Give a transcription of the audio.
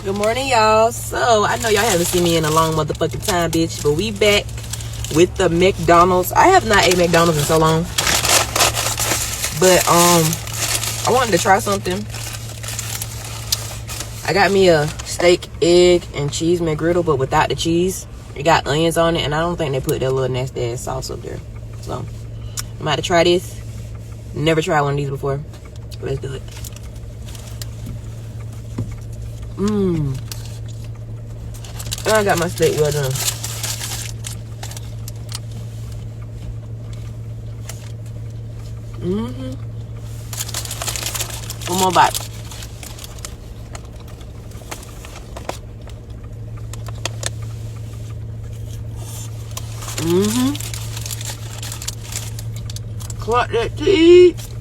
Good morning, y'all. So, I know y'all haven't seen me in a long motherfucking time, bitch. But we back with the McDonald's. I have not ate McDonald's in so long. But, I wanted to try something. I got me a steak, egg, and cheese McGriddle, but without the cheese. It got onions on it, and I don't think they put that little nasty ass sauce up there. So, I'm about to try this. Never tried one of these before. Let's do it. And I got my steak well done. One more bite. Clock that teeth.